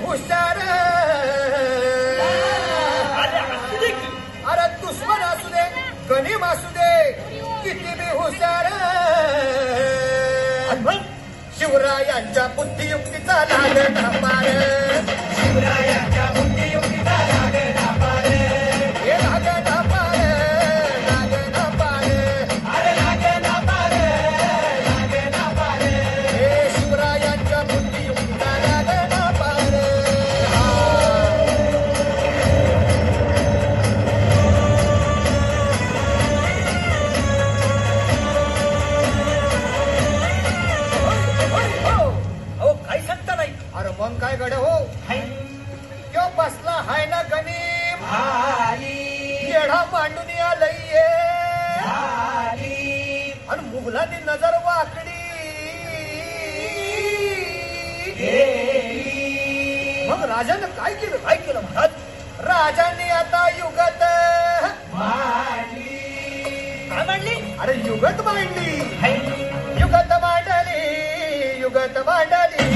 हुशार अरे दुश्मन असू दे गणिम असू दे किती बी हुशार शिवरायांच्या बुद्धियुक्तीचा लागला पार शिवरायांच्या बुद्धियुक्तीचा लागला पार हे लागला पार लागला पार अरे लागला पार लागला पार हे शिवरायांच्या बुद्धियुक्तीचा लागला पार अरे मग काय गड हो त्यो बसला हाय ना गणिम येढा मांडून आलंय आणि मुघलांनी नजर वाकडी मग राजानं काय केलं महाराज राजाने आता युगत मांडली अरे युगत मांडली युगत मांडली युगत मांडली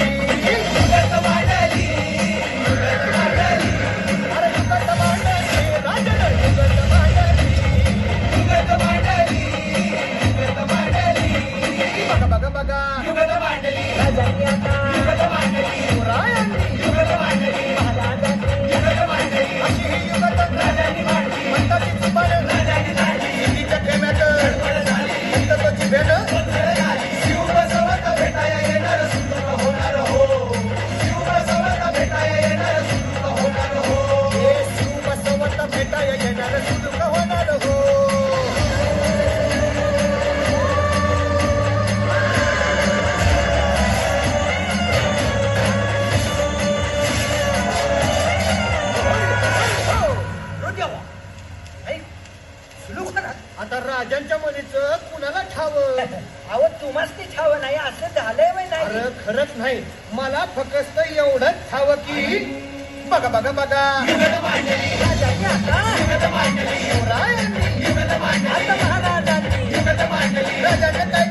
आता राजांच्या मनीचं कुणाला ठावं अहो तुम्हाच ते छाव नाही असं झालंय वय नाही अरे खरंच नाही मला फक्त एवढंच ठावं की बघा बघा बघा राजांनी आता शिवरायांनी आता महाराजांनी राजाने काय